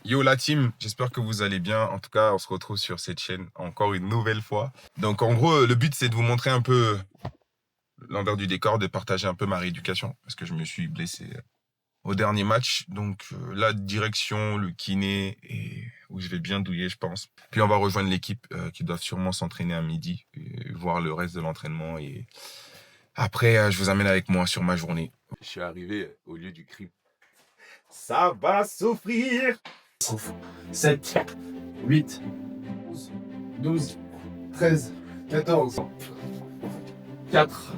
Yo la team, j'espère que vous allez bien. En tout cas, on se retrouve sur cette chaîne encore une nouvelle fois. Donc en gros, le but c'est de vous montrer un peu l'envers du décor, de partager un peu ma rééducation parce que je me suis blessé au dernier match. Donc la direction, le kiné et où je vais bien douiller, je pense. Puis on va rejoindre l'équipe qui doit sûrement s'entraîner à midi, et voir le reste de l'entraînement et après je vous amène avec moi sur ma journée. Je suis arrivé au lieu du crime. Ça va souffrir. 7, 8, 11, 12, 13, 14, 4.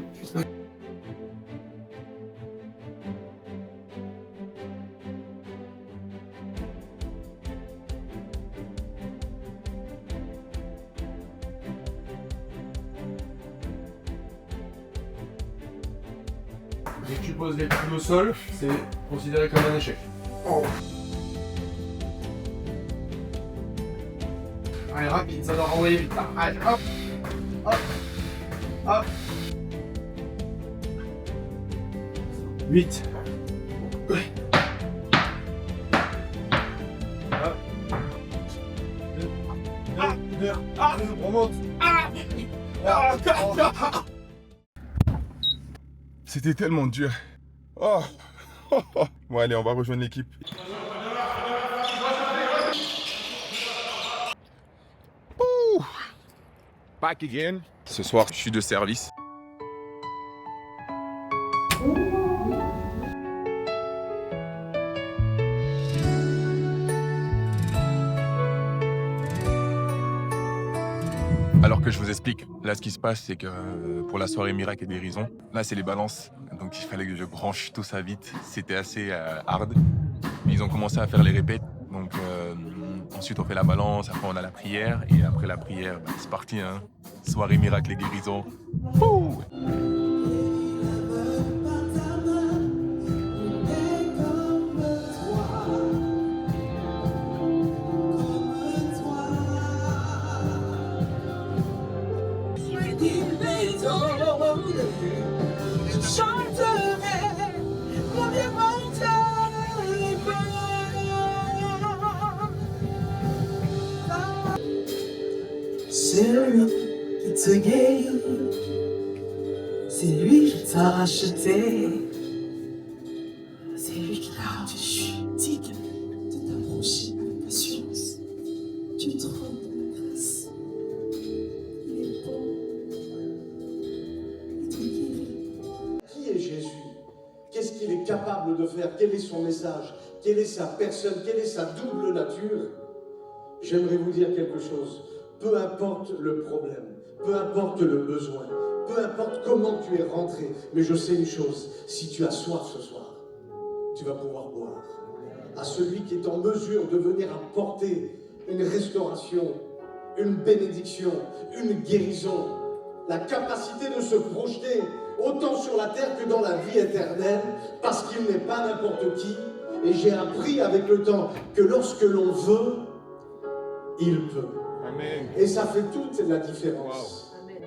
Dès que tu poses les pieds au sol, c'est considéré comme un échec. Oh. Allez, rapide, ça doit renvoyer vite là. Allez, hop, hop, hop. 8. Ouais. Hop. 2. On monte. C'était tellement dur. Oh. Bon allez, on va rejoindre l'équipe. Ouh. Back again. Ce soir, je suis de service. Alors que je vous explique, là ce qui se passe c'est que pour la soirée miracle et guérison, là c'est les balances, donc il fallait que je branche tout ça vite, c'était assez hard. Mais ils ont commencé à faire les répètes, donc ensuite on fait la balance, après on a la prière, et après la prière, bah, c'est parti, hein. Soirée miracle et guérison. Wouh. C'est lui qui te guérit, c'est lui qui t'a racheté, c'est lui qui t'a rendu digne de t'approcher avec patience du trône de grâce. Il est bon, il te guérit. Qui est Jésus? Qu'est-ce qu'il est capable de faire? Quel est son message? Quelle est sa personne? Quelle est sa double nature? J'aimerais vous dire quelque chose. Peu importe le problème, peu importe le besoin, peu importe comment tu es rentré, mais je sais une chose, si tu as soif ce soir, tu vas pouvoir boire. À celui qui est en mesure de venir apporter une restauration, une bénédiction, une guérison, la capacité de se projeter autant sur la terre que dans la vie éternelle, parce qu'il n'est pas n'importe qui. Et j'ai appris avec le temps que lorsque l'on veut, il peut. Amen. Et ça fait toute la différence. Amen.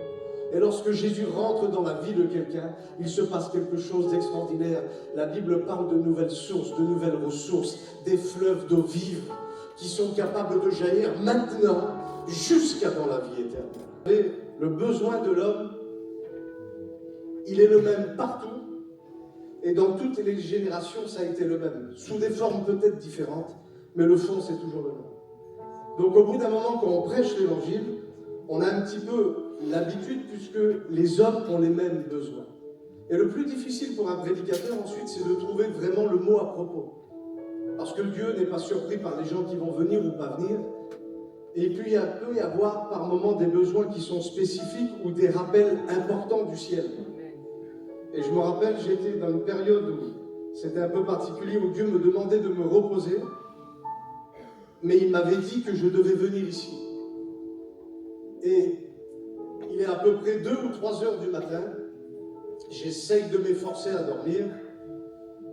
Et lorsque Jésus rentre dans la vie de quelqu'un, il se passe quelque chose d'extraordinaire. La Bible parle de nouvelles sources, de nouvelles ressources, des fleuves d'eau vive qui sont capables de jaillir maintenant jusqu'à dans la vie éternelle. Et le besoin de l'homme, il est le même partout et dans toutes les générations, ça a été le même. Sous des formes peut-être différentes, mais le fond, c'est toujours le même. Donc au bout d'un moment, quand on prêche l'évangile, on a un petit peu l'habitude puisque les hommes ont les mêmes besoins. Et le plus difficile pour un prédicateur ensuite, c'est de trouver vraiment le mot à propos. Parce que Dieu n'est pas surpris par les gens qui vont venir ou pas venir. Et puis il peut y avoir par moments des besoins qui sont spécifiques ou des rappels importants du ciel. Et je me rappelle, j'étais dans une période où c'était un peu particulier, où Dieu me demandait de me reposer. Mais il m'avait dit que je devais venir ici. Et il est à peu près 2 ou 3 heures du matin. J'essaye de m'efforcer à dormir.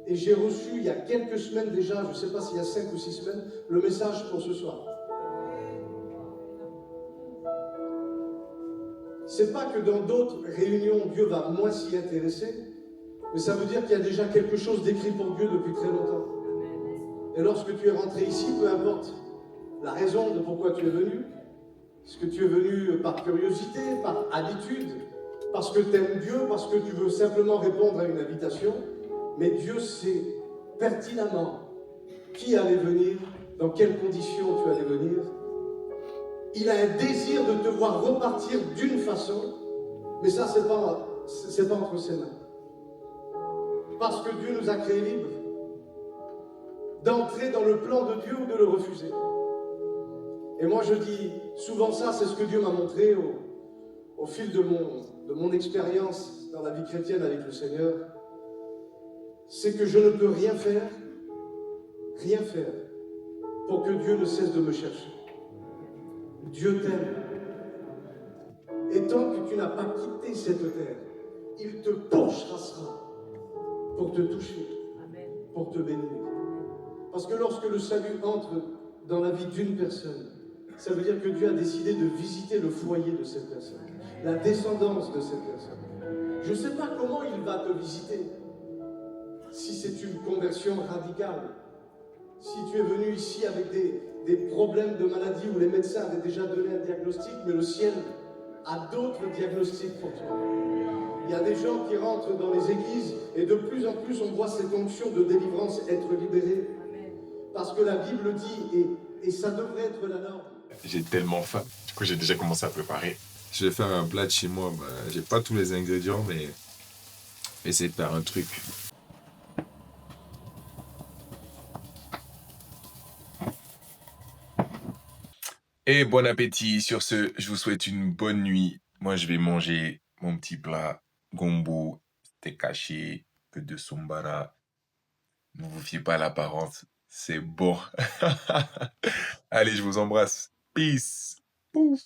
Et j'ai reçu, il y a quelques semaines déjà, je ne sais pas s'il y a 5 ou 6 semaines, le message pour ce soir. C'est pas que dans d'autres réunions, Dieu va moins s'y intéresser, mais ça veut dire qu'il y a déjà quelque chose d'écrit pour Dieu depuis très longtemps. Et lorsque tu es rentré ici, peu importe la raison de pourquoi tu es venu, est-ce que tu es venu par curiosité, par habitude, parce que tu aimes Dieu, parce que tu veux simplement répondre à une invitation, mais Dieu sait pertinemment qui allait venir, dans quelles conditions tu allais venir. Il a un désir de te voir repartir d'une façon, mais ça, c'est pas entre ses mains. Parce que Dieu nous a créés libres d'entrer dans le plan de Dieu ou de le refuser. Et moi, je dis souvent ça, c'est ce que Dieu m'a montré au fil de mon expérience dans la vie chrétienne avec le Seigneur. C'est que je ne peux rien faire pour que Dieu ne cesse de me chercher. Dieu t'aime. Et tant que tu n'as pas quitté cette terre, il te pourchassera pour te toucher, pour te bénir. Parce que lorsque le salut entre dans la vie d'une personne, ça veut dire que Dieu a décidé de visiter le foyer de cette personne, la descendance de cette personne. Je ne sais pas comment il va te visiter. Si c'est une conversion radicale, si tu es venu ici avec des problèmes de maladie où les médecins avaient déjà donné un diagnostic, mais le ciel a d'autres diagnostics pour toi. Il y a des gens qui rentrent dans les églises et de plus en plus on voit cette onction de délivrance être libérée. Parce que la Bible dit, et ça devrait être la norme. J'ai tellement faim. Du coup, j'ai déjà commencé à préparer. Je vais faire un plat de chez moi. J'ai pas tous les ingrédients, mais essayer de faire un truc. Et bon appétit. Sur ce, je vous souhaite une bonne nuit. Moi, je vais manger mon petit plat gombo, steak haché, que de sombara. Ne vous fiez pas à l'apparence. C'est bon. Allez, je vous embrasse. Peace. Pouf.